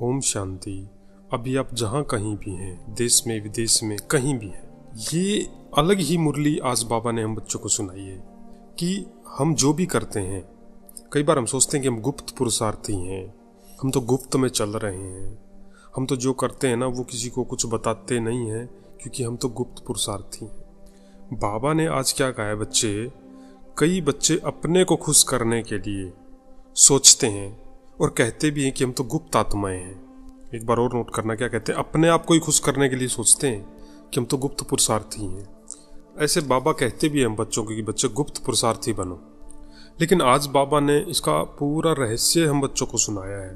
ओम शांति। अभी आप जहाँ कहीं भी हैं, देश में विदेश में कहीं भी हैं, ये अलग ही मुरली आज बाबा ने हम बच्चों को सुनाई है कि हम जो भी करते हैं, कई बार हम सोचते हैं कि हम गुप्त पुरुषार्थी हैं, हम तो गुप्त में चल रहे हैं, हम तो जो करते हैं ना वो किसी को कुछ बताते नहीं हैं क्योंकि हम तो गुप्त पुरुषार्थी हैं। बाबा ने आज क्या कहा है बच्चे, कई बच्चे अपने को खुश करने के लिए सोचते हैं और कहते भी हैं कि हम तो गुप्त आत्माएं हैं। एक बार और नोट करना, क्या कहते हैं, अपने आप को ही खुश करने के लिए सोचते हैं कि हम तो गुप्त पुरुषार्थी हैं। ऐसे बाबा कहते भी हैं हम बच्चों को कि बच्चे गुप्त पुरुषार्थी बनो, लेकिन आज बाबा ने इसका पूरा रहस्य हम बच्चों को सुनाया है।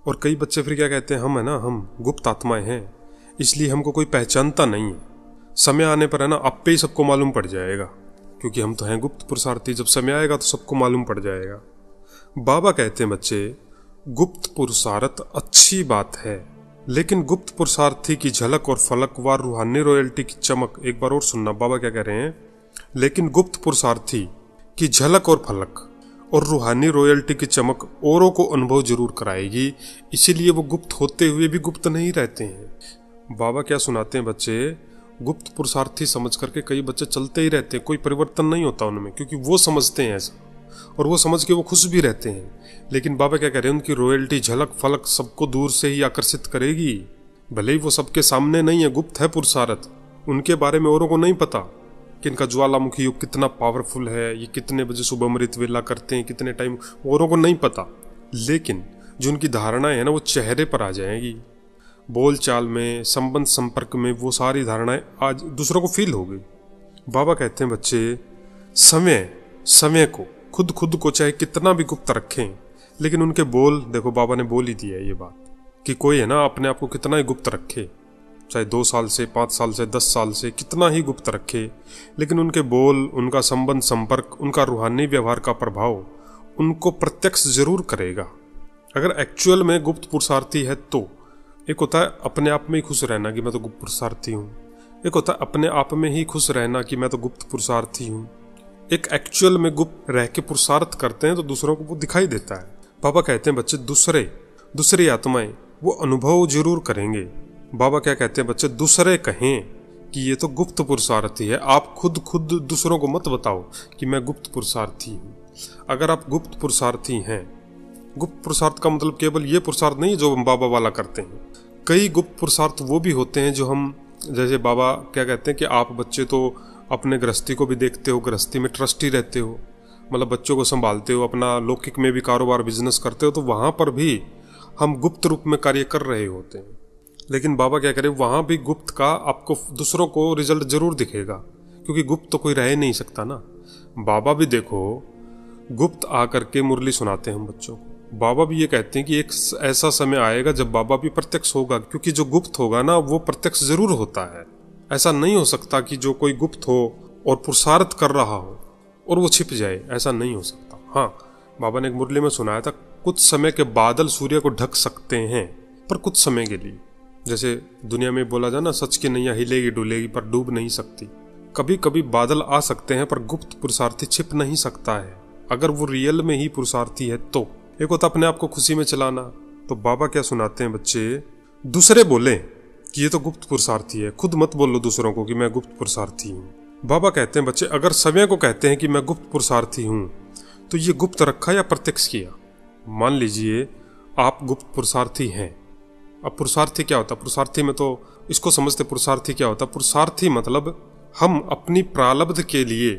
और कई बच्चे फिर क्या कहते हैं, हम है ना, हम गुप्त आत्माएं हैं इसलिए हमको कोई पहचानता नहीं है, समय आने पर है ना आप पे ही सबको मालूम पड़ जाएगा क्योंकि हम तो हैं गुप्त पुरुषार्थी, जब समय आएगा तो सबको मालूम पड़ जाएगा। बाबा कहते हैं बच्चे, गुप्त पुरुषार्थ अच्छी बात है, लेकिन गुप्त पुरुषार्थी की झलक और फलक व रूहानी रॉयल्टी की चमक, एक बार और सुनना बाबा क्या कह रहे हैं, लेकिन गुप्त पुरुषार्थी की झलक और फलक और रूहानी रॉयल्टी की चमक औरों को अनुभव जरूर कराएगी, इसीलिए वो गुप्त होते हुए भी गुप्त नहीं रहते हैं। बाबा क्या सुनाते हैं बच्चे, गुप्त पुरुषार्थी समझ करके कई बच्चे चलते ही रहते हैं, कोई परिवर्तन नहीं होता उनमें क्योंकि वो समझते हैं ऐसा और वो समझ के वो खुश भी रहते हैं। लेकिन बाबा क्या कह रहे हैं, उनकी रॉयल्टी झलक फलक सबको दूर से ही आकर्षित करेगी, भले ही वो सबके सामने नहीं है, गुप्त है पुरुषार्थ, उनके बारे में औरों को नहीं पता कि इनका ज्वालामुखी योग कितना पावरफुल है, ये कितने बजे सुबह अमृत वेला करते हैं, कितने टाइम, औरों को नहीं पता। लेकिन जो उनकी धारणाएं है ना वो चेहरे पर आ जाएगी, बोल चाल में, संबंध संपर्क में, वो सारी धारणाएं आज दूसरों को फील हो गई। बाबा कहते हैं बच्चे, समय को खुद को चाहे कितना भी गुप्त रखें, लेकिन उनके बोल, देखो बाबा ने बोल ही दिया है ये बात कि कोई है ना अपने आप को कितना ही गुप्त रखे, चाहे 2 साल से, 5 साल से, 10 साल से, कितना ही गुप्त रखे, लेकिन उनके बोल, उनका संबंध संपर्क, उनका रूहानी व्यवहार का प्रभाव उनको प्रत्यक्ष जरूर करेगा। अगर एक्चुअल में गुप्त पुरुषार्थी है तो एक होता है अपने आप में ही खुश रहना कि मैं तो गुप्त पुरुषार्थी हूँ, एक होता है अपने आप में ही खुश रहना कि मैं तो गुप्त पुरुषार्थी हूँ। एक एक्चुअल में गुप्त रह के पुरुषार्थ करते हैं तो दूसरों को वो दिखाई देता है। बाबा कहते हैं बच्चे, दूसरी आत्माएं वो अनुभव जरूर करेंगे। बाबा क्या कहते हैं बच्चे, दूसरे कहें कि ये तो गुप्त पुरुषार्थी है, आप खुद दूसरों को मत बताओ कि मैं गुप्त पुरुषार्थी हूँ। अगर आप गुप्त पुरुषार्थी हैं, गुप्त पुरुषार्थ का मतलब केवल ये पुरुषार्थ नहीं जो हम बाबा वाला करते हैं, कई गुप्त पुरुषार्थ वो भी होते हैं जो हम, जैसे बाबा क्या कहते हैं कि आप बच्चे तो अपने गृहस्थी को भी देखते हो, गृहस्थी में ट्रस्टी रहते हो, मतलब बच्चों को संभालते हो, अपना लौकिक में भी कारोबार बिजनेस करते हो, तो वहाँ पर भी हम गुप्त रूप में कार्य कर रहे होते हैं। लेकिन बाबा क्या करें, वहाँ भी गुप्त का आपको दूसरों को रिजल्ट जरूर दिखेगा क्योंकि गुप्त तो कोई रह ही नहीं सकता ना। बाबा भी देखो गुप्त आकर के मुरली सुनाते हैं हम बच्चों को। बाबा भी ये कहते हैं कि एक ऐसा समय आएगा जब बाबा भी प्रत्यक्ष होगा, क्योंकि जो गुप्त होगा ना वो प्रत्यक्ष जरूर होता है। ऐसा नहीं हो सकता कि जो कोई गुप्त हो और पुरुषार्थ कर रहा हो और वो छिप जाए, ऐसा नहीं हो सकता। हाँ, बाबा ने एक मुरली में सुनाया था, कुछ समय के बादल सूर्य को ढक सकते हैं पर कुछ समय के लिए। जैसे दुनिया में बोला जाए ना, सच की नैया हिलेगी डुलेगी पर डूब नहीं सकती। कभी कभी बादल आ सकते हैं पर गुप्त पुरुषार्थी छिप नहीं सकता है, अगर वो रियल में ही पुरुषार्थी है तो। एक होता अपने आप को खुशी में चलाना, तो बाबा क्या सुनाते हैं बच्चे, दूसरे बोले कि ये तो गुप्त पुरुषार्थी है, खुद मत बोलो दूसरों को कि मैं गुप्त पुरुषार्थी हूँ। बाबा कहते हैं बच्चे, अगर समय को कहते हैं कि मैं गुप्त पुरुषार्थी हूँ तो ये गुप्त रखा या प्रत्यक्ष किया। मान लीजिए आप गुप्त पुरुषार्थी हैं। अब पुरुषार्थी क्या होता है, पुरुषार्थी में तो इसको समझते, पुरुषार्थी क्या होता है, पुरुषार्थी मतलब हम अपनी प्रारब्ध के लिए,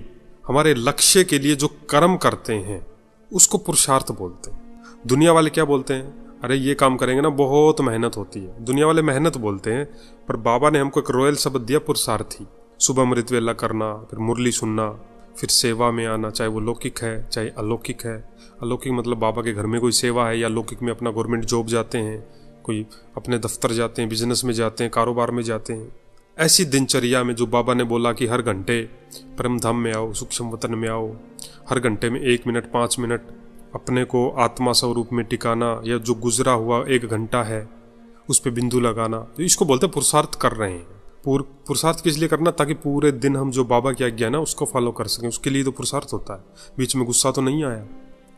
हमारे लक्ष्य के लिए जो कर्म करते हैं उसको पुरुषार्थ बोलते हैं। दुनिया वाले क्या बोलते हैं, अरे ये काम करेंगे ना बहुत मेहनत होती है, दुनिया वाले मेहनत बोलते हैं, पर बाबा ने हमको एक रॉयल शब्द दिया, पुरुषार्थी। सुबह अमृत वेला करना, फिर मुरली सुनना, फिर सेवा में आना, चाहे वो लौकिक है चाहे अलौकिक है। अलौकिक मतलब बाबा के घर में कोई सेवा है, या लौकिक में अपना गवर्नमेंट जॉब जाते हैं, कोई अपने दफ्तर जाते हैं, बिजनेस में जाते हैं, कारोबार में जाते हैं। ऐसी दिनचर्या में जो बाबा ने बोला कि हर घंटे परम धाम में आओ, सूक्ष्म वतन में आओ, हर घंटे में 1 मिनट 5 मिनट अपने को आत्मा स्वरूप में टिकाना, या जो गुजरा हुआ 1 घंटा है उस पर बिंदु लगाना, तो इसको बोलते हैं पुरुषार्थ कर रहे हैं। पुरुषार्थ किस लिए करना, ताकि पूरे दिन हम जो बाबा की आज्ञा है ना उसको फॉलो कर सकें, उसके लिए तो पुरुषार्थ होता है। बीच में गुस्सा तो नहीं आया,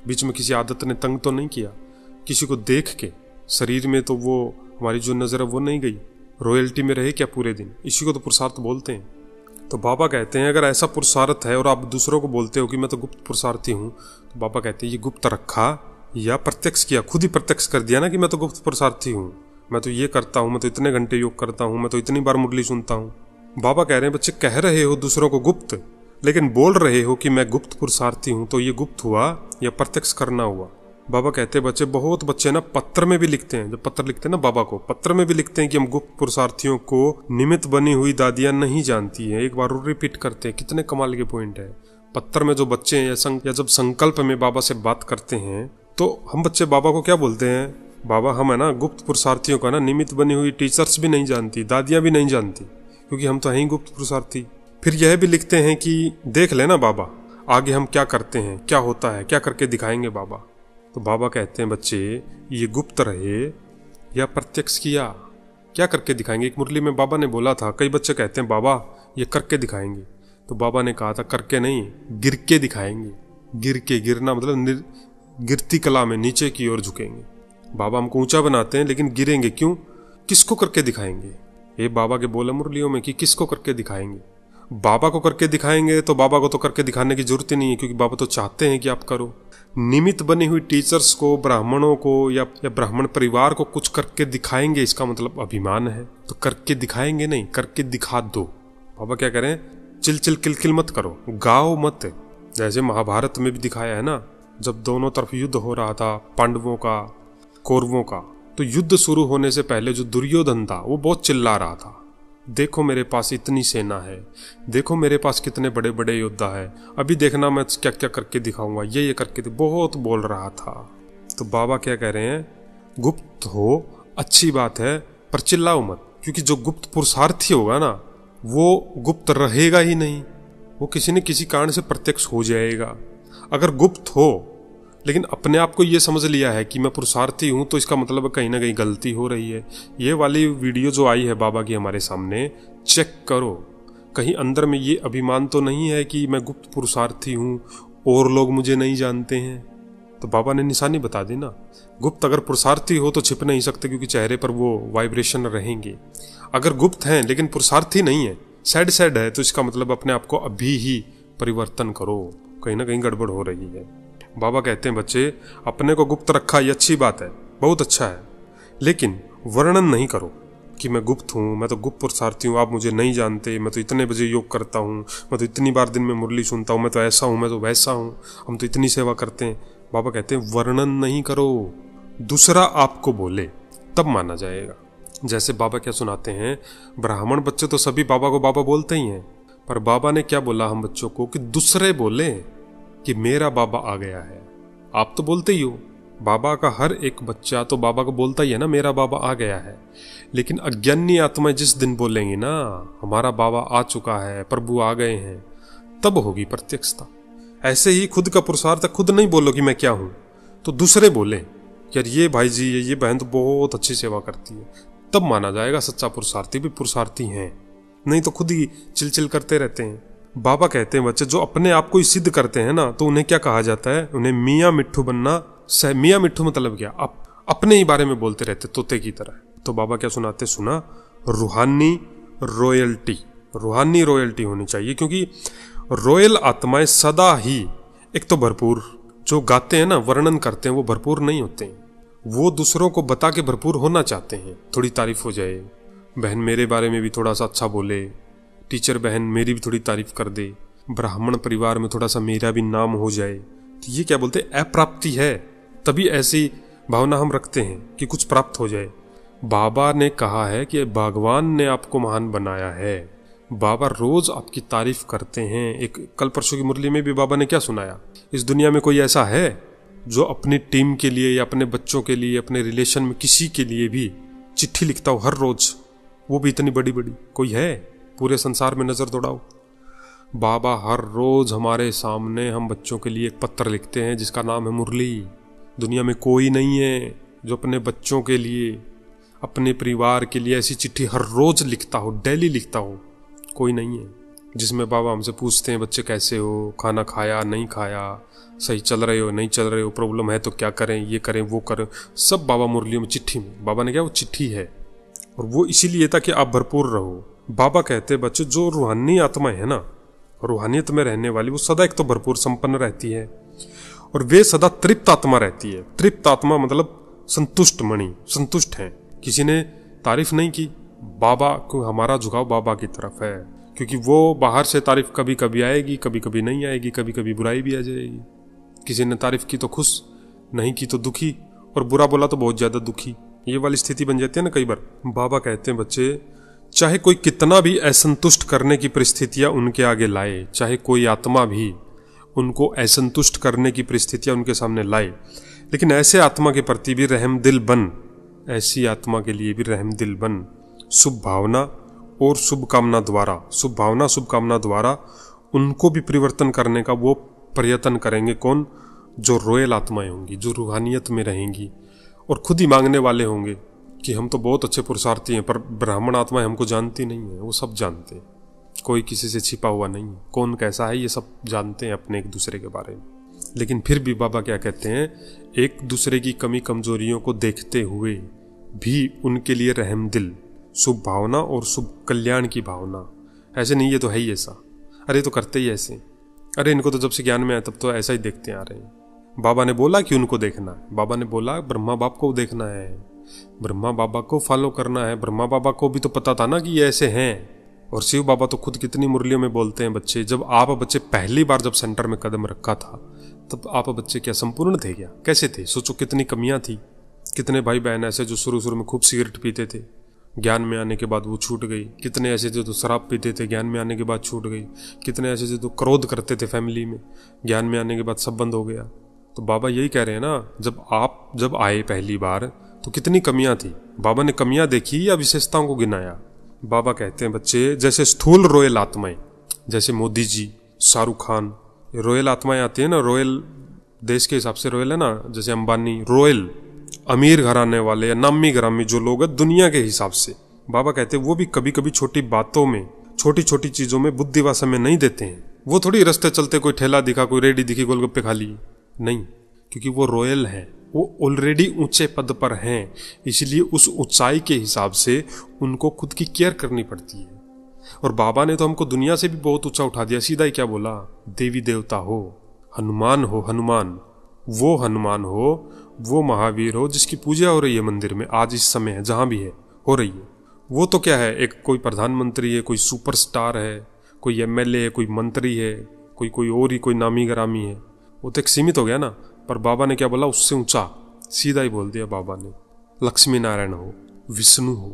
बीच में किसी आदत ने तंग तो नहीं किया, किसी को देख के शरीर में तो वो हमारी जो नज़र है वो नहीं गई, रॉयल्टी में रहे क्या पूरे दिन? इसी को तो पुरुषार्थ बोलते हैं। तो बाबा कहते हैं अगर ऐसा पुरुषार्थ है और आप दूसरों को बोलते हो कि मैं तो गुप्त पुरुषार्थी हूँ, तो बाबा कहते हैं ये गुप्त रखा या प्रत्यक्ष किया? खुद ही प्रत्यक्ष कर दिया ना कि मैं तो गुप्त पुरुषार्थी हूँ, मैं तो ये करता हूँ, मैं तो इतने घंटे योग करता हूँ, मैं तो इतनी बार मुरली सुनता हूँ। बाबा कह रहे हैं बच्चे कह रहे हो दूसरों को गुप्त, लेकिन बोल रहे हो कि मैं गुप्त पुरुषार्थी हूँ, तो ये गुप्त हुआ या प्रत्यक्ष करना हुआ? बाबा कहते हैं बच्चे, बहुत बच्चे ना पत्र में भी लिखते हैं, जब पत्र लिखते हैं ना बाबा को, पत्र में भी लिखते हैं कि हम गुप्त पुरुषार्थियों को निमित्त बनी हुई दादियां नहीं जानती हैं। एक बार और रिपीट करते हैं, कितने कमाल के पॉइंट है। पत्र में जो बच्चे हैं या जब संकल्प में बाबा से बात करते हैं, तो हम बच्चे बाबा को क्या बोलते हैं? बाबा हम है ना गुप्त पुरुषार्थियों का ना निमित्त बनी हुई टीचर्स भी नहीं जानती, दादियां भी नहीं जानती, क्योंकि हम तो हैं ही गुप्त पुरुषार्थी। फिर यह भी लिखते हैं कि देख लेना बाबा आगे हम क्या करते हैं, क्या होता है, क्या करके दिखाएंगे बाबा। तो बाबा कहते हैं बच्चे ये गुप्त रहे या प्रत्यक्ष किया, क्या करके दिखाएंगे? एक मुरली में बाबा ने बोला था, कई बच्चे कहते हैं बाबा ये करके दिखाएंगे, तो बाबा ने कहा था करके नहीं, गिर के दिखाएंगे। गिर के, गिरना मतलब गिरती कला में नीचे की ओर झुकेंगे। बाबा हमको ऊंचा बनाते हैं लेकिन गिरेंगे क्यों? किसको करके दिखाएंगे? ये बाबा के बोले मुरलियों में कि किसको करके दिखाएंगे। बाबा को करके दिखाएंगे तो बाबा को तो करके दिखाने की जरूरत ही नहीं है, क्योंकि बाबा तो चाहते हैं कि आप करो। निमित्त बनी हुई टीचर्स को, ब्राह्मणों को या ब्राह्मण परिवार को कुछ करके दिखाएंगे, इसका मतलब अभिमान है। तो करके दिखाएंगे नहीं, करके दिखा दो। बाबा क्या करें? चिल किलकिल मत करो, गाओ मत। जैसे महाभारत में भी दिखाया है ना, जब दोनों तरफ युद्ध हो रहा था, पांडवों का कौरवों का, तो युद्ध शुरू होने से पहले जो दुर्योधन था वो बहुत चिल्ला रहा था, देखो मेरे पास इतनी सेना है, देखो मेरे पास कितने बड़े बड़े योद्धा है, अभी देखना मैं क्या क्या करके दिखाऊंगा, ये करके बहुत बोल रहा था। तो बाबा क्या कह रहे हैं? गुप्त हो अच्छी बात है, पर चिल्लाओ मत, क्योंकि जो गुप्त पुरुषार्थी होगा ना वो गुप्त रहेगा ही नहीं, वो किसी न किसी कारण से प्रत्यक्ष हो जाएगा। अगर गुप्त हो लेकिन अपने आप को ये समझ लिया है कि मैं पुरुषार्थी हूं, तो इसका मतलब कहीं ना कहीं गलती हो रही है। ये वाली वीडियो जो आई है बाबा की हमारे सामने, चेक करो, कहीं अंदर में ये अभिमान तो नहीं है कि मैं गुप्त पुरुषार्थी हूं और लोग मुझे नहीं जानते हैं। तो बाबा ने निशानी बता दी ना, गुप्त अगर पुरुषार्थी हो तो छिप नहीं सकते, क्योंकि चेहरे पर वो वाइब्रेशन रहेंगे। अगर गुप्त हैं लेकिन पुरुषार्थी नहीं है, सैड है, तो इसका मतलब अपने आप को अभी ही परिवर्तन करो, कहीं ना कहीं गड़बड़ हो रही है। बाबा कहते हैं बच्चे अपने को गुप्त रखा ये अच्छी बात है, बहुत अच्छा है, लेकिन वर्णन नहीं करो कि मैं गुप्त हूँ, मैं तो गुप्त पुरुषार्थी हूँ, आप मुझे नहीं जानते, मैं तो इतने बजे योग करता हूँ, मैं तो इतनी बार दिन में मुरली सुनता हूँ, मैं तो ऐसा हूँ, मैं तो वैसा हूँ, हम तो इतनी सेवा करते हैं। बाबा कहते हैं वर्णन नहीं करो, दूसरा आपको बोले तब माना जाएगा। जैसे बाबा क्या सुनाते हैं, ब्राह्मण बच्चे तो सभी बाबा को बाबा बोलते ही हैं, पर बाबा ने क्या बोला हम बच्चों को कि दूसरे बोले कि मेरा बाबा आ गया है। आप तो बोलते ही हो, बाबा का हर एक बच्चा तो बाबा को बोलता ही है ना, मेरा बाबा आ गया है। लेकिन अज्ञानी आत्माएं जिस दिन बोलेंगी ना हमारा बाबा आ चुका है, प्रभु आ गए हैं, तब होगी प्रत्यक्षता। ऐसे ही खुद का पुरुषार्थ खुद नहीं बोलो कि मैं क्या हूं, तो दूसरे बोले यार ये भाई जी ये बहन तो बहुत अच्छी सेवा करती है, तब माना जाएगा सच्चा पुरुषार्थी भी पुरुषार्थी हैं। नहीं तो खुद ही चिल करते रहते हैं। बाबा कहते हैं बच्चे जो अपने आप को ही सिद्ध करते हैं ना, तो उन्हें क्या कहा जाता है? उन्हें मियाँ मिट्ठू बनना। मियाँ मिट्ठू मतलब क्या? अपने ही बारे में बोलते रहते तोते की तरह। तो बाबा क्या सुनाते, सुना, रूहानी रॉयल्टी होनी चाहिए, क्योंकि रॉयल आत्माएं सदा ही एक तो भरपूर, जो गाते हैं ना वर्णन करते हैं वो भरपूर नहीं होते हैं, वो दूसरों को बता के भरपूर होना चाहते हैं। थोड़ी तारीफ हो जाए, बहन मेरे बारे में भी थोड़ा सा अच्छा बोले, टीचर बहन मेरी भी थोड़ी तारीफ कर दे, ब्राह्मण परिवार में थोड़ा सा मेरा भी नाम हो जाए, तो ये क्या बोलते हैं? अप्राप्ति है। तभी ऐसी भावना हम रखते हैं कि कुछ प्राप्त हो जाए। बाबा ने कहा है कि भगवान ने आपको महान बनाया है, बाबा रोज आपकी तारीफ करते हैं। एक कल परसों की मुरली में भी बाबा ने क्या सुनाया, इस दुनिया में कोई ऐसा है जो अपनी टीम के लिए या अपने बच्चों के लिए, अपने रिलेशन में किसी के लिए भी चिट्ठी लिखता हो हर रोज, वो भी इतनी बड़ी बड़ी? कोई है? पूरे संसार में नजर दौड़ाओ, बाबा हर रोज हमारे सामने हम बच्चों के लिए एक पत्र लिखते हैं जिसका नाम है मुरली। दुनिया में कोई नहीं है जो अपने बच्चों के लिए, अपने परिवार के लिए ऐसी चिट्ठी हर रोज लिखता हो, डेली लिखता हो, कोई नहीं है। जिसमें बाबा हमसे पूछते हैं बच्चे कैसे हो, खाना खाया नहीं खाया, सही चल रहे हो नहीं चल रहे हो, प्रॉब्लम है तो क्या करें, ये करें वो करें, सब बाबा मुरलियों में चिट्ठी में। बाबा ने क्या वो चिट्ठी है, और वो इसीलिए था कि आप भरपूर रहो। बाबा कहते बच्चे जो रूहानी आत्मा है ना, रूहानियत में रहने वाली, वो सदा एक तो भरपूर संपन्न रहती है और वे सदा तृप्त आत्मा रहती है। तृप्त आत्मा मतलब संतुष्ट मणि, संतुष्ट है। किसी ने तारीफ नहीं की, बाबा को हमारा झुकाव बाबा की तरफ है, क्योंकि वो बाहर से तारीफ कभी कभी आएगी, कभी कभी नहीं आएगी, कभी कभी बुराई भी आ जाएगी। किसी ने तारीफ की तो खुश, नहीं की तो दुखी, और बुरा बोला तो बहुत ज्यादा दुखी। ये वाली स्थिति बन जाती है ना कई बार। बाबा कहते हैं बच्चे चाहे कोई कितना भी असंतुष्ट करने की परिस्थितियां उनके आगे लाए, चाहे कोई आत्मा भी उनको असंतुष्ट करने की परिस्थितियां उनके सामने लाए, लेकिन ऐसे आत्मा के प्रति भी रहम दिल बन, ऐसी आत्मा के लिए भी रहम दिल बन। शुभ भावना और शुभ कामना द्वारा, शुभ भावना शुभ कामना द्वारा उनको भी परिवर्तन करने का वो प्रयत्न करेंगे। कौन? जो रॉयल आत्माएं होंगी, जो रूहानियत में रहेंगी और खुद ही मांगने वाले होंगे कि हम तो बहुत अच्छे पुरुषार्थी हैं, पर ब्राह्मण आत्माएं हमको जानती नहीं है। वो सब जानते हैं, कोई किसी से छिपा हुआ नहीं है, कौन कैसा है ये सब जानते हैं अपने एक दूसरे के बारे में। लेकिन फिर भी बाबा क्या कहते हैं, एक दूसरे की कमी कमजोरियों को देखते हुए भी उनके लिए रहम दिल, शुभ भावना और शुभ कल्याण की भावना। ऐसे नहीं ये तो है ही ऐसा, अरे तो करते ही ऐसे, अरे इनको तो जब से ज्ञान में आया तब तो ऐसा ही देखते आ रहे हैं। बाबा ने बोला कि उनको देखना है, बाबा ने बोला ब्रह्मा बाप को देखना है, ब्रह्मा बाबा को फॉलो करना है। ब्रह्मा बाबा को भी तो पता था ना कि ये ऐसे हैं, और शिव बाबा तो खुद कितनी मुरलियों में बोलते हैं बच्चे, जब आप बच्चे पहली बार जब सेंटर में कदम रखा था तब आप बच्चे क्या संपूर्ण थे क्या? कैसे थे? सोचो कितनी कमियां थी। कितने भाई बहन ऐसे जो शुरू शुरू में खूब सिगरेट पीते थे, ज्ञान में आने के बाद वो छूट गई। कितने ऐसे थे जो शराब पीते थे, ज्ञान में आने के बाद छूट गई। कितने ऐसे थे जो क्रोध करते थे फैमिली में, ज्ञान में आने के बाद सब बंद हो गया। तो बाबा यही कह रहे हैं ना, जब आए पहली बार तो कितनी कमियां थी। बाबा ने कमियां देखी या विशेषताओं को गिनाया? बाबा कहते हैं बच्चे जैसे स्थूल रॉयल आत्माएं, जैसे मोदी जी, शाहरुख खान, रॉयल आत्माएं आती है ना, रॉयल देश के हिसाब से रॉयल है ना, जैसे अंबानी, रॉयल अमीर घराने वाले या नामी ग्रामी जो लोग हैं दुनिया के हिसाब से। बाबा कहते हैं वो भी कभी कभी छोटी बातों में, छोटी छोटी चीजों में बुद्धि व समय नहीं देते हैं। वो थोड़ी रास्ते चलते कोई ठेला दिखा, कोई रेडी दिखी, गोलगप्पे खा ली, नहीं, क्योंकि वो रॉयल है, वो ऑलरेडी ऊंचे पद पर हैं, इसलिए उस ऊंचाई के हिसाब से उनको खुद की केयर करनी पड़ती है। और बाबा ने तो हमको दुनिया से भी बहुत ऊंचा उठा दिया। सीधा ही क्या बोला, देवी देवता हो, हनुमान हो, हनुमान, वो हनुमान हो, वो महावीर हो जिसकी पूजा हो रही है मंदिर में आज इस समय है, जहां भी है हो रही है। वो तो क्या है, एक कोई प्रधानमंत्री है, कोई सुपरस्टार है, कोई एमएलए है, कोई मंत्री है, कोई और ही कोई नामी ग्रामी है, वो तो एक सीमित हो गया ना। पर बाबा ने क्या बोला, उससे ऊंचा, सीधा ही बोल दिया बाबा ने। लक्ष्मी नारायण हो, विष्णु हो,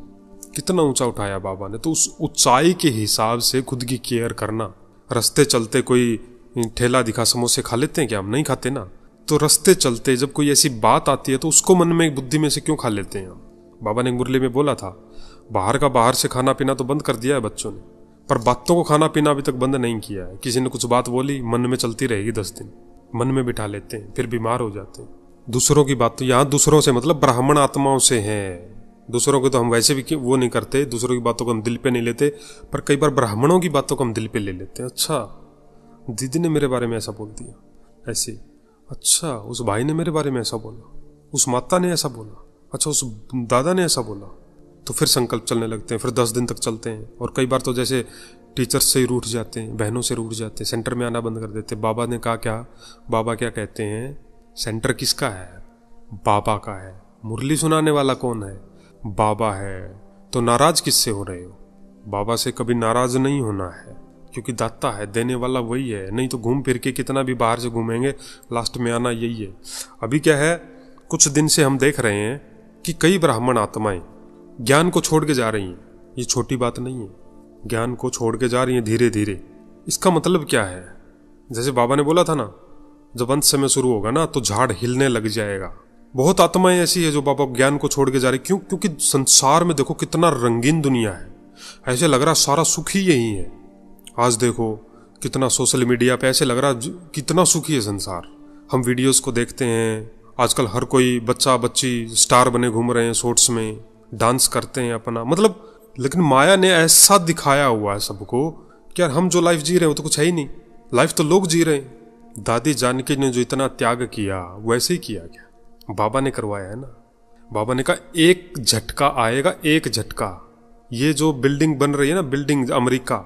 कितना ऊंचा उठाया बाबा ने। तो उस ऊंचाई के हिसाब से खुद की केयर करना। रास्ते चलते कोई ठेला दिखा समोसे खा लेते हैं क्या? हम नहीं खाते ना। तो रास्ते चलते जब कोई ऐसी बात आती है तो उसको मन में बुद्धि में से क्यों खा लेते हैं हम? बाबा ने मुरली में बोला था, बाहर का बाहर से खाना पीना तो बंद कर दिया है बच्चों ने, पर बातों को खाना पीना अभी तक बंद नहीं किया है। किसी ने कुछ बात बोली, मन में चलती रहेगी 10 दिन, मन में बिठा लेते हैं, फिर बीमार हो जाते हैं। दूसरों की बात, तो यहाँ दूसरों से मतलब ब्राह्मण आत्माओं से है। दूसरों को तो हम वैसे भी वो नहीं करते, दूसरों की बातों को हम दिल पे नहीं लेते, पर कई बार ब्राह्मणों की बातों को हम दिल पे ले लेते हैं। अच्छा, दीदी ने मेरे बारे में ऐसा बोल दिया, ऐसे, अच्छा उस भाई ने मेरे बारे में ऐसा बोला, उस माता ने ऐसा बोला, अच्छा उस दादा ने ऐसा बोला, तो फिर संकल्प चलने लगते हैं, फिर 10 दिन तक चलते हैं। और कई बार तो जैसे टीचर्स से ही रूठ जाते हैं, बहनों से रूठ जाते हैं, सेंटर में आना बंद कर देते हैं। बाबा ने कहा क्या, बाबा क्या कहते हैं, सेंटर किसका है? बाबा का है। मुरली सुनाने वाला कौन है? बाबा है। तो नाराज किससे हो रहे हो? बाबा से कभी नाराज नहीं होना है, क्योंकि दाता है, देने वाला वही है। नहीं तो घूम फिर के कितना भी बाहर से घूमेंगे, लास्ट में आना यही है। अभी क्या है, कुछ दिन से हम देख रहे हैं कि कई ब्राह्मण आत्माएं ज्ञान को छोड़ के जा रही हैं। ये छोटी बात नहीं है, ज्ञान को छोड़ के जा रही हैं धीरे धीरे। इसका मतलब क्या है, जैसे बाबा ने बोला था ना, जब अंत समय शुरू होगा ना तो झाड़ हिलने लग जाएगा। बहुत आत्माएं ऐसी है जो बाबा ज्ञान को छोड़ के जा रही। क्यों? क्योंकि संसार में देखो कितना रंगीन दुनिया है, ऐसे लग रहा सारा सुख ही यही है। आज देखो कितना सोशल मीडिया पे ऐसे लग रहा कितना सुखी है संसार। हम वीडियोस को देखते हैं, आजकल हर कोई बच्चा बच्ची स्टार बने घूम रहे हैं, शॉर्ट्स में डांस करते हैं अपना, मतलब। लेकिन माया ने ऐसा दिखाया हुआ है सबको कि यार हम जो लाइफ जी रहे हैं वो तो कुछ है ही नहीं, लाइफ तो लोग जी रहे हैं। दादी जानकी ने जो इतना त्याग किया वैसे ही किया क्या? बाबा ने करवाया है ना। बाबा ने कहा एक झटका आएगा, एक झटका, ये जो बिल्डिंग बन रही है ना, बिल्डिंग अमेरिका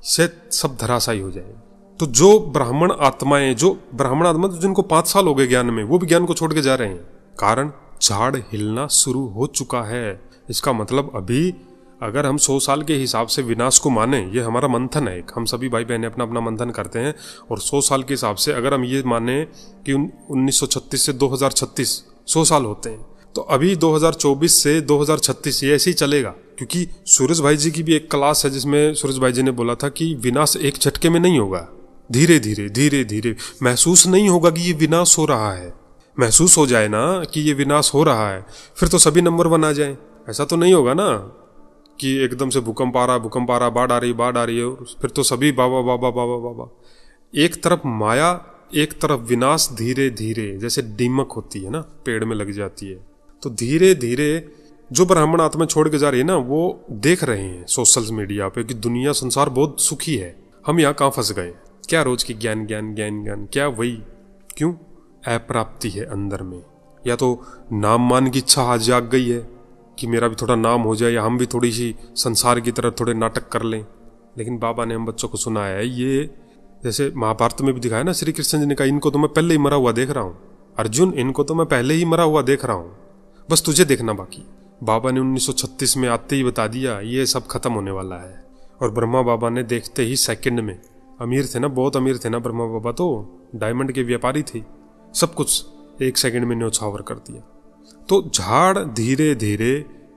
से सब धराशायी हो जाएगी। तो जो ब्राह्मण आत्माएं, जो ब्राह्मण आत्मा जिनको 5 साल हो गए ज्ञान में, वो भी ज्ञान को छोड़ के जा रहे हैं। कारण झाड़ हिलना शुरू हो चुका है। इसका मतलब अभी अगर हम 100 साल के हिसाब से विनाश को माने, ये हमारा मंथन है, हम सभी भाई बहने अपना अपना मंथन करते हैं, और 100 साल के हिसाब से अगर हम ये माने कि 1936 से 2036 100 साल होते हैं, तो अभी 2024 से 2036 ये ऐसे ही चलेगा। क्योंकि सूरज भाई जी की भी एक क्लास है जिसमें सूरज भाई जी ने बोला था कि विनाश एक झटके में नहीं होगा, धीरे धीरे धीरे धीरे। महसूस नहीं होगा कि ये विनाश हो रहा है। महसूस हो जाए ना कि ये विनाश हो रहा है, फिर तो सभी नंबर 1 आ जाए। ऐसा तो नहीं होगा ना कि एकदम से भूकंप आ रहा, बाढ़ आ रही है, फिर तो सभी बाबा बाबा बाबा बाबा। एक तरफ माया, एक तरफ विनाश, धीरे धीरे, जैसे दीमक होती है ना, पेड़ में लग जाती है। तो धीरे धीरे जो ब्राह्मण आत्मा छोड़ के जा रही है ना, वो देख रहे हैं सोशल मीडिया पे कि दुनिया, संसार बहुत सुखी है, हम यहाँ कहाँ फंस गए। क्या रोज की ज्ञान ज्ञान ज्ञान ज्ञान, क्या वही? क्यों? अप्राप्ति है अंदर में, या तो नाम मान की इच्छा आज जाग गई है कि मेरा भी थोड़ा नाम हो जाए, या हम भी थोड़ी सी संसार की तरह थोड़े नाटक कर लें। लेकिन बाबा ने हम बच्चों को सुनाया है, ये जैसे महाभारत में भी दिखाया ना, श्री कृष्ण जी ने कहा इनको तो मैं पहले ही मरा हुआ देख रहा हूँ, अर्जुन इनको तो मैं पहले ही मरा हुआ देख रहा हूँ, बस तुझे देखना बाकी। बाबा ने 1936 में आते ही बता दिया ये सब खत्म होने वाला है। और ब्रह्मा बाबा ने देखते ही सेकंड में, अमीर थे ना, बहुत अमीर थे ना ब्रह्मा बाबा, तो डायमंड के व्यापारी थे, सब कुछ 1 सेकंड में न्योछावर कर दिया। तो झाड़ धीरे धीरे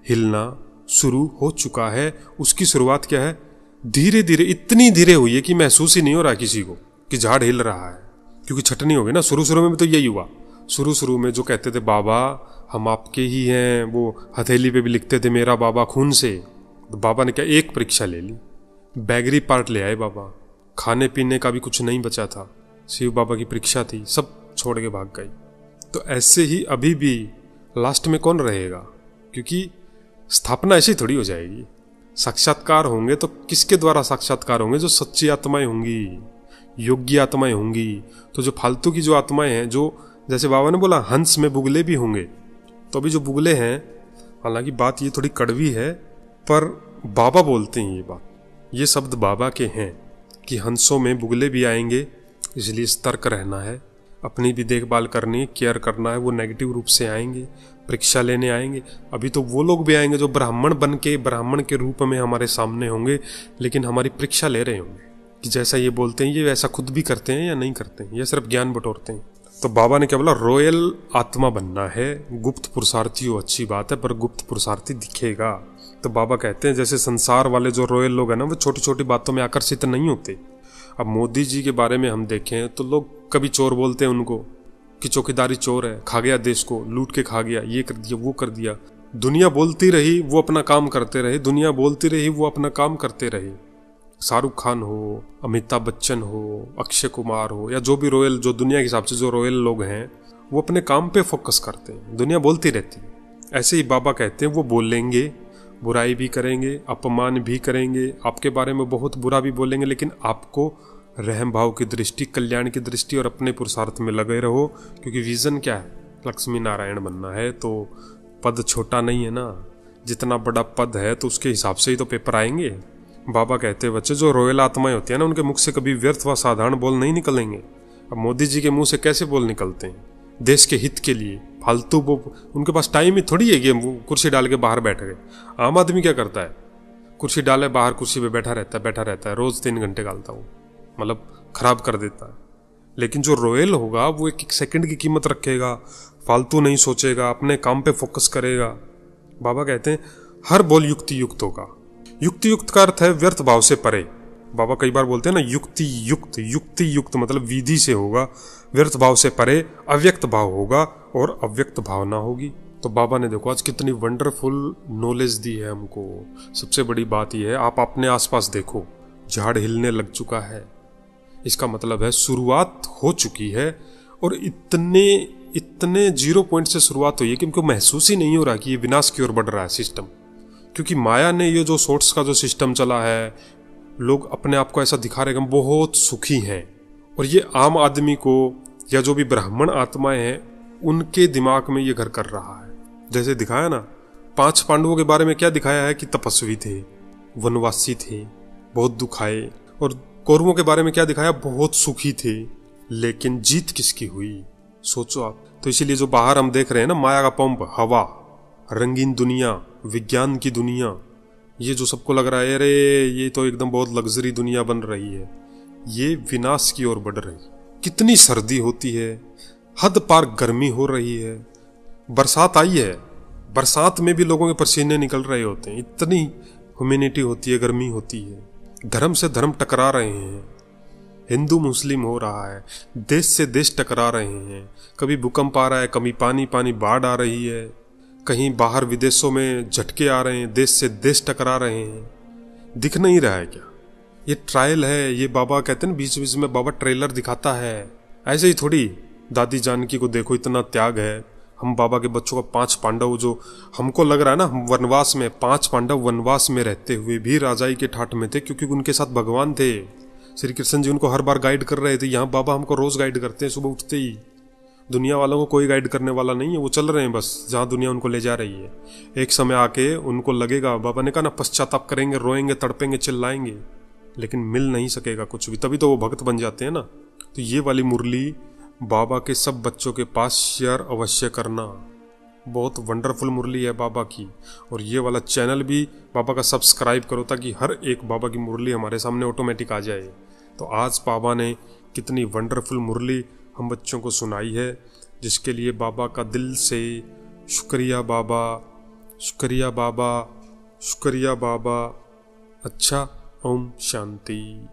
हिलना शुरू हो चुका है। उसकी शुरुआत क्या है? धीरे धीरे, इतनी धीरे हुई है कि महसूस ही नहीं हो रहा किसी को कि झाड़ हिल रहा है, क्योंकि छटनी हो गई ना। शुरू में तो यही हुआ। शुरू में जो कहते थे बाबा हम आपके ही हैं, वो हथेली पे भी लिखते थे मेरा बाबा खून से। तो बाबा ने क्या एक परीक्षा ले ली, बैगरी पार्ट ले आए बाबा, खाने पीने का भी कुछ नहीं बचा था, शिव बाबा की परीक्षा थी, सब छोड़ के भाग गए। तो ऐसे ही अभी भी लास्ट में कौन रहेगा? क्योंकि स्थापना ऐसी थोड़ी हो जाएगी। साक्षात्कार होंगे तो किसके द्वारा साक्षात्कार होंगे? जो सच्ची आत्माएं होंगी, योग्य आत्माएं होंगी। तो जो फालतू की जो आत्माएं हैं, जो जैसे बाबा ने बोला हंस में बुगले भी होंगे, तो अभी जो बुगले हैं, हालांकि बात ये थोड़ी कड़वी है, पर बाबा बोलते हैं ये बात, ये शब्द बाबा के हैं कि हंसों में बुगले भी आएंगे, इसलिए सतर्क रहना है, अपनी भी देखभाल करनी, केयर करना है। वो नेगेटिव रूप से आएंगे, परीक्षा लेने आएंगे। अभी तो वो लोग भी आएंगे जो ब्राह्मण बन के, ब्राह्मण के रूप में हमारे सामने होंगे, लेकिन हमारी परीक्षा ले रहे होंगे कि जैसा ये बोलते हैं ये वैसा खुद भी करते हैं या नहीं करते हैं, या सिर्फ ज्ञान बटोरते हैं। तो बाबा ने क्या बोला? रॉयल आत्मा बनना है। गुप्त पुरुषार्थी हो, अच्छी बात है, पर गुप्त पुरुषार्थी दिखेगा। तो बाबा कहते हैं जैसे संसार वाले जो रॉयल लोग हैं ना, वो छोटी छोटी बातों में आकर्षित नहीं होते। अब मोदी जी के बारे में हम देखें तो लोग कभी चोर बोलते हैं उनको कि चौकीदारी चोर है, खा गया देश को, लूट के खा गया, ये कर दिया, वो कर दिया। दुनिया बोलती रही, वो अपना काम करते रहे, दुनिया बोलती रही, वो अपना काम करते रहे। शाहरुख खान हो, अमिताभ बच्चन हो, अक्षय कुमार हो, या जो भी रॉयल, जो दुनिया के हिसाब से जो रॉयल लोग हैं, वो अपने काम पे फोकस करते हैं, दुनिया बोलती रहती है। ऐसे ही बाबा कहते हैं वो बोलेंगे, बुराई भी करेंगे, अपमान भी करेंगे, आपके बारे में बहुत बुरा भी बोलेंगे, लेकिन आपको रहम भाव की दृष्टि, कल्याण की दृष्टि और अपने पुरुषार्थ में लगे रहो। क्योंकि विजन क्या है? लक्ष्मी नारायण बनना है। तो पद छोटा नहीं है ना, जितना बड़ा पद है तो उसके हिसाब से ही तो पेपर आएंगे। बाबा कहते हैं बच्चे, जो रॉयल आत्माएं होती है ना, उनके मुख से कभी व्यर्थ व साधारण बोल नहीं निकलेंगे। अब मोदी जी के मुंह से कैसे बोल निकलते हैं? देश के हित के लिए फालतू, वो उनके पास टाइम ही थोड़ी है कि वो कुर्सी डाल के बाहर बैठ गए। आम आदमी क्या करता है? कुर्सी डाले, बाहर कुर्सी पे बैठा रहता है, रोज 3 घंटे गालता हूँ, मतलब खराब कर देता है। लेकिन जो रॉयल होगा वो एक सेकंड की कीमत रखेगा, फालतू नहीं सोचेगा, अपने काम पे फोकस करेगा। बाबा कहते हैं हर बोल युक्ति युक्त होगा। युक्ति युक्त का अर्थ है व्यर्थ भाव से परे। बाबा कई बार बोलते हैं ना युक्ति युक्त, युक्ति युक्त मतलब विधि से होगा, व्यर्थ भाव से परे अव्यक्त भाव होगा और अव्यक्त भावना होगी। तो बाबा ने देखो आज कितनी वंडरफुल नॉलेज दी है हमको। सबसे बड़ी बात यह है, आप अपने आसपास देखो, झाड़ हिलने लग चुका है। इसका मतलब है शुरुआत हो चुकी है, और इतने 0 पॉइंट से शुरुआत हुई है कि उनको महसूस ही नहीं हो रहा कि ये विनाश की ओर बढ़ रहा है सिस्टम। क्योंकि माया ने ये जो शॉर्ट्स का जो सिस्टम चला है, लोग अपने आप को ऐसा दिखा रहे हैं कि हम बहुत सुखी हैं, और ये आम आदमी को या जो भी ब्राह्मण आत्माएं हैं उनके दिमाग में ये घर कर रहा है। जैसे दिखाया ना 5 पांडवों के बारे में, क्या दिखाया है कि तपस्वी थे, वनवासी थे, बहुत दुख आए, और कौरवों के बारे में क्या दिखाया, बहुत सुखी थे। लेकिन जीत किसकी हुई, सोचो आप। तो इसीलिए जो बाहर हम देख रहे हैं ना, माया का पंप, हवा, रंगीन दुनिया, विज्ञान की दुनिया, ये जो सबको लग रहा है अरे ये तो एकदम बहुत लग्जरी दुनिया बन रही है, ये विनाश की ओर बढ़ रही। कितनी सर्दी होती है, हद पार गर्मी हो रही है, बरसात आई है, बरसात में भी लोगों के पसीने निकल रहे होते हैं, इतनी ह्यूमिडिटी होती है, गर्मी होती है। धर्म से धर्म टकरा रहे हैं, हिंदू मुस्लिम हो रहा है, देश से देश टकरा रहे हैं, कभी भूकंप आ रहा है, कभी पानी पानी बाढ़ आ रही है, कहीं बाहर विदेशों में झटके आ रहे हैं, देश से देश टकरा रहे हैं। दिख नहीं रहा है क्या? ये ट्रायल है। ये बाबा कहते हैं बीच बीच में बाबा ट्रेलर दिखाता है। ऐसे ही थोड़ी दादी जानकी को देखो, इतना त्याग है। हम बाबा के बच्चों का 5 पांडव, जो हमको लग रहा है ना हम वनवास में, 5 पांडव वनवास में रहते हुए भी राजाई के ठाठ में थे, क्योंकि उनके साथ भगवान थे। श्री कृष्ण जी उनको हर बार गाइड कर रहे थे। यहाँ बाबा हमको रोज गाइड करते हैं, सुबह उठते ही। दुनिया वालों को कोई गाइड करने वाला नहीं है, वो चल रहे हैं बस जहाँ दुनिया उनको ले जा रही है। एक समय आके उनको लगेगा, बाबा ने कहा ना, पश्चाताप करेंगे, रोएंगे, तड़पेंगे, चिल्लाएंगे, लेकिन मिल नहीं सकेगा कुछ भी, तभी तो वो भक्त बन जाते हैं ना। तो ये वाली मुरली बाबा के सब बच्चों के पास शेयर अवश्य करना। बहुत वंडरफुल मुरली है बाबा की। और ये वाला चैनल भी बाबा का सब्सक्राइब करो, ताकि हर एक बाबा की मुरली हमारे सामने ऑटोमेटिक आ जाए। तो आज बाबा ने कितनी वंडरफुल मुरली हम बच्चों को सुनाई है, जिसके लिए बाबा का दिल से शुक्रिया बाबा, शुक्रिया बाबा, शुक्रिया बाबा। अच्छा, ओम शांति।